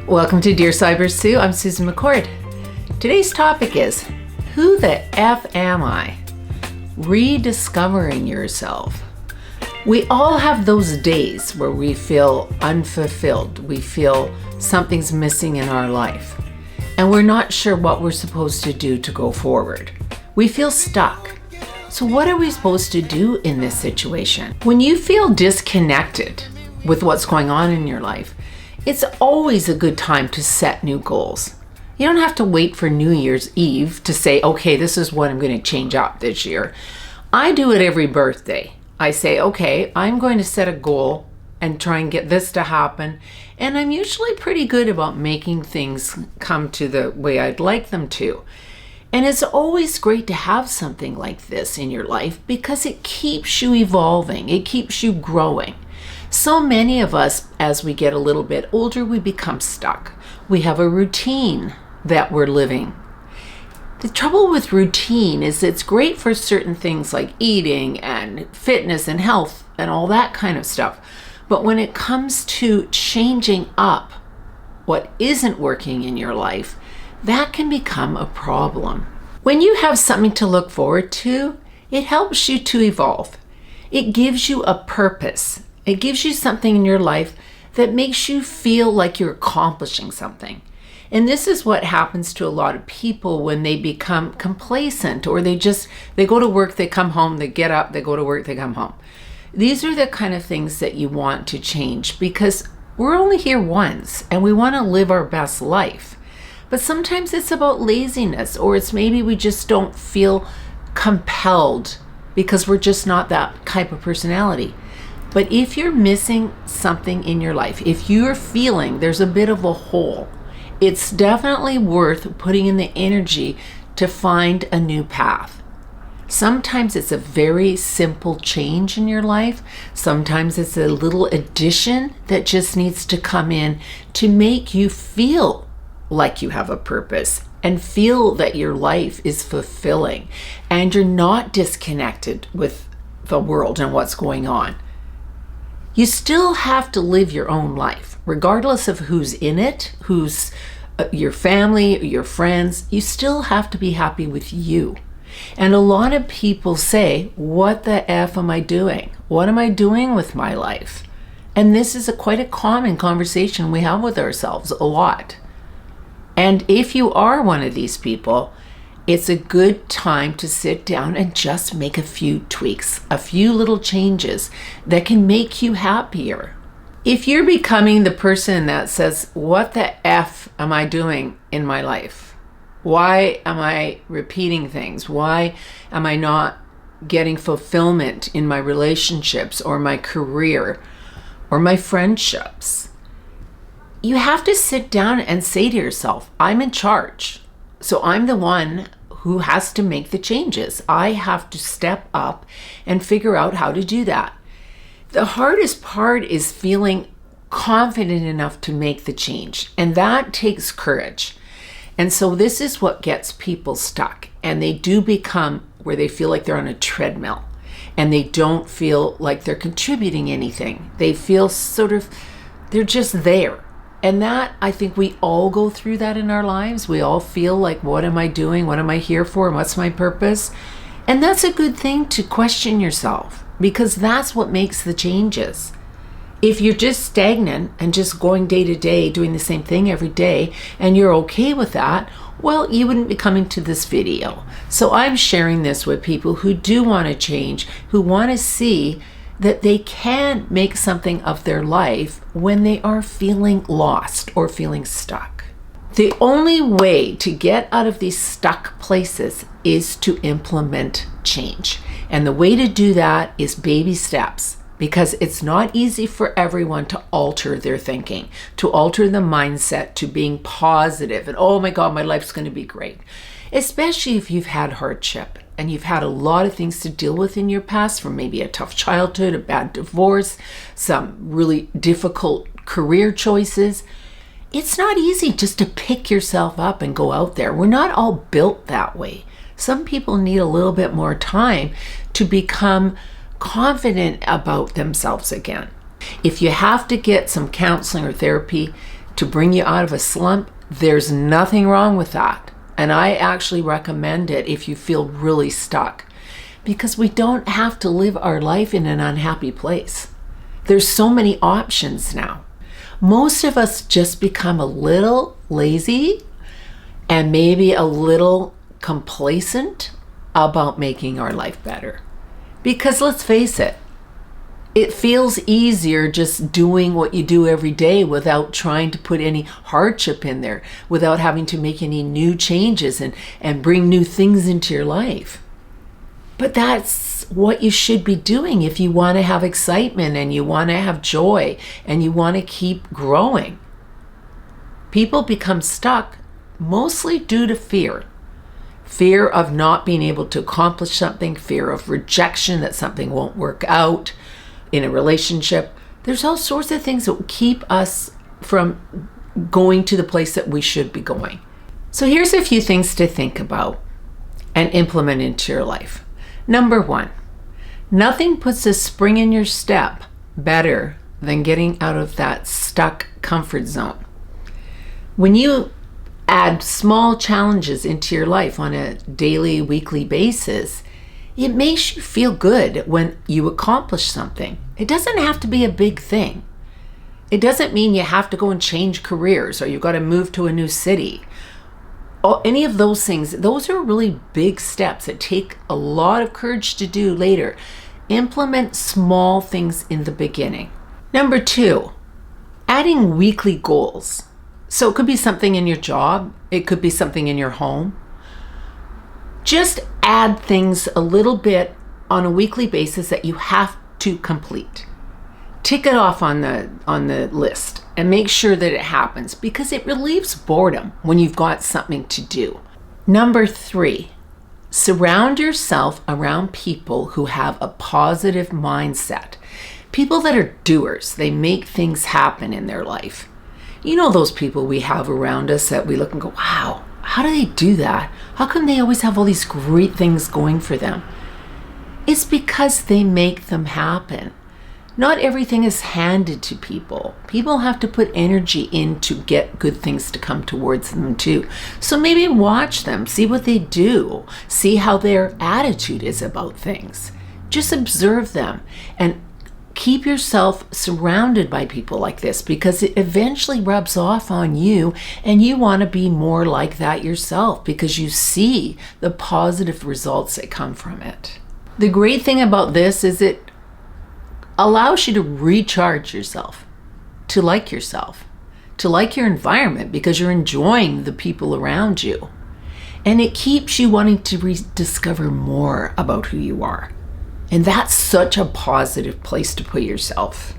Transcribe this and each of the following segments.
Welcome to Dear Sybersue. I'm Susan McCord. Today's topic is, who the F am I? Rediscovering yourself. We all have those days where we feel unfulfilled. We feel something's missing in our life, and we're not sure what we're supposed to do to go forward. We feel stuck. So what are we supposed to do in this situation? When you feel disconnected with what's going on in your life, it's always a good time to set new goals. You don't have to wait for New Year's Eve to say, okay, this is what I'm going to change up this year. I do it every birthday. I say, okay, I'm going to set a goal and try and get this to happen. And I'm usually pretty good about making things come to the way I'd like them to. And it's always great to have something like this in your life because it keeps you evolving. It keeps you growing. So many of us, as we get a little bit older, we become stuck. We have a routine that we're living. The trouble with routine is it's great for certain things like eating and fitness and health and all that kind of stuff. But when it comes to changing up what isn't working in your life, that can become a problem. When you have something to look forward to, it helps you to evolve. It gives you a purpose. It gives you something in your life that makes you feel like you're accomplishing something. And this is what happens to a lot of people when they become complacent, or they go to work, they come home, they get up, they go to work, they come home. These are the kind of things that you want to change because we're only here once and we want to live our best life. But sometimes it's about laziness, or it's maybe we just don't feel compelled because we're just not that type of personality. But if you're missing something in your life, if you're feeling there's a bit of a hole, it's definitely worth putting in the energy to find a new path. Sometimes it's a very simple change in your life. Sometimes it's a little addition that just needs to come in to make you feel like you have a purpose and feel that your life is fulfilling and you're not disconnected with the world and what's going on. You still have to live your own life, regardless of who's in it, who's your family, or your friends. You still have to be happy with you. And a lot of people say, what the F am I doing? What am I doing with my life? And this is quite a common conversation we have with ourselves a lot. And if you are one of these people, it's a good time to sit down and just make a few tweaks, a few little changes that can make you happier. If you're becoming the person that says, what the F am I doing in my life? Why am I repeating things? Why am I not getting fulfillment in my relationships or my career or my friendships? You have to sit down and say to yourself, I'm in charge. So I'm the one who has to make the changes. I have to step up and figure out how to do that. The hardest part is feeling confident enough to make the change, and that takes courage. And so this is what gets people stuck, and they do become where they feel like they're on a treadmill and they don't feel like they're contributing anything. They feel they're just there. And that, I think we all go through that in our lives. We all feel like, what am I doing? What am I here for? What's my purpose? And that's a good thing to question yourself, because that's what makes the changes. If you're just stagnant and just going day to day, doing the same thing every day, and you're okay with that, well, you wouldn't be coming to this video. So I'm sharing this with people who do want to change, who want to see that they can make something of their life when they are feeling lost or feeling stuck. The only way to get out of these stuck places is to implement change. And the way to do that is baby steps, because it's not easy for everyone to alter their thinking, to alter the mindset to being positive and, oh my God, my life's going to be great. Especially if you've had hardship and you've had a lot of things to deal with in your past, from maybe a tough childhood, a bad divorce, some really difficult career choices. It's not easy just to pick yourself up and go out there. We're not all built that way. Some people need a little bit more time to become confident about themselves again. If you have to get some counseling or therapy, to bring you out of a slump, there's nothing wrong with that. And I actually recommend it if you feel really stuck, because we don't have to live our life in an unhappy place. There's so many options now. Most of us just become a little lazy and maybe a little complacent about making our life better. Because let's face it, it feels easier just doing what you do every day without trying to put any hardship in there, without having to make any new changes and bring new things into your life. But that's what you should be doing if you want to have excitement and you want to have joy and you want to keep growing. People become stuck mostly due to fear. Fear of not being able to accomplish something, fear of rejection, that something won't work out in a relationship. There's all sorts of things that will keep us from going to the place that we should be going. So here's a few things to think about and implement into your life. Number 1, nothing puts a spring in your step better than getting out of that stuck comfort zone. When you add small challenges into your life on a daily, weekly basis, it makes you feel good when you accomplish something. It doesn't have to be a big thing. It doesn't mean you have to go and change careers or you've got to move to a new city. Or any of those things. Those are really big steps that take a lot of courage to do later. Implement small things in the beginning. Number 2, adding weekly goals. So it could be something in your job. It could be something in your home. Just add things a little bit on a weekly basis that you have to complete. Tick it off on the list and make sure that it happens, because it relieves boredom when you've got something to do. Number 3, surround yourself around people who have a positive mindset. People that are doers. They make things happen in their life. You know those people we have around us that we look and go, wow, how do they do that? How come they always have all these great things going for them? It's because they make them happen. Not everything is handed to people. People have to put energy in to get good things to come towards them too. So maybe watch them, see what they do, see how their attitude is about things. Just observe them and keep yourself surrounded by people like this, because it eventually rubs off on you and you want to be more like that yourself because you see the positive results that come from it. The great thing about this is it allows you to recharge yourself, to like yourself, to like your environment because you're enjoying the people around you. And it keeps you wanting to rediscover more about who you are. And that's such a positive place to put yourself.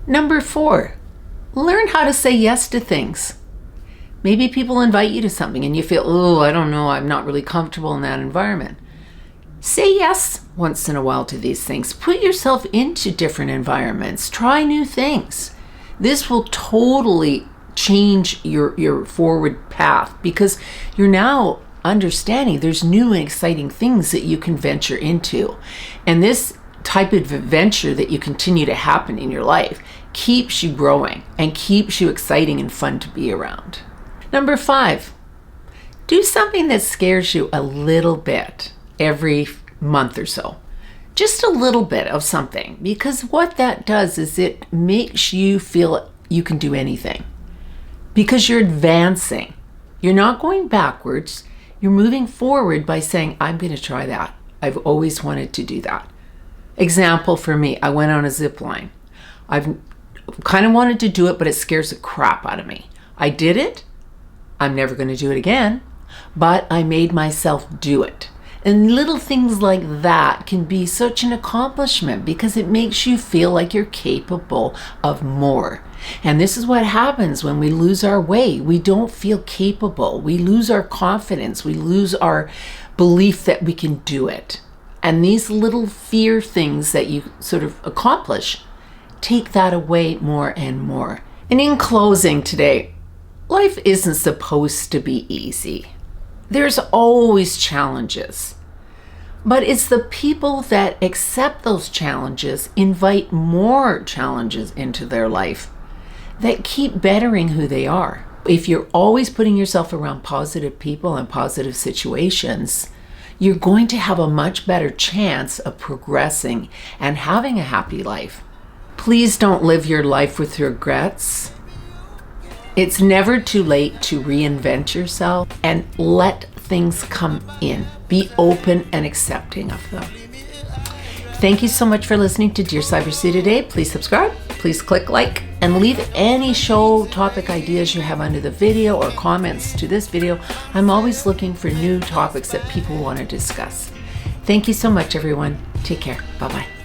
Number 4, learn how to say yes to things. Maybe people invite you to something and you feel, oh, I don't know, I'm not really comfortable in that environment. Say yes once in a while to these things. Put yourself into different environments. Try new things. This will totally change your forward path because you're now understanding there's new and exciting things that you can venture into. And this type of adventure that you continue to happen in your life keeps you growing and keeps you exciting and fun to be around. Number 5, do something that scares you a little bit every month or so. Just a little bit of something, because what that does is it makes you feel you can do anything because you're advancing. You're not going backwards. You're moving forward by saying, I'm going to try that. I've always wanted to do that. Example for me, I went on a zip line. I've kind of wanted to do it, but it scares the crap out of me. I did it. I'm never going to do it again, but I made myself do it. And little things like that can be such an accomplishment because it makes you feel like you're capable of more. And this is what happens when we lose our way. We don't feel capable. We lose our confidence. We lose our belief that we can do it. And these little fear things that you sort of accomplish take that away more and more. And in closing today, life isn't supposed to be easy. There's always challenges, but it's the people that accept those challenges, invite more challenges into their life. that keep bettering who they are. If you're always putting yourself around positive people and positive situations, you're going to have a much better chance of progressing and having a happy life. Please don't live your life with regrets. It's never too late to reinvent yourself and let things come in. Be open and accepting of them. Thank you so much for listening to Dear Sybersue today. Please subscribe, please click like, and leave any show topic ideas you have under the video or comments to this video. I'm always looking for new topics that people want to discuss. Thank you so much, everyone. Take care. Bye-bye.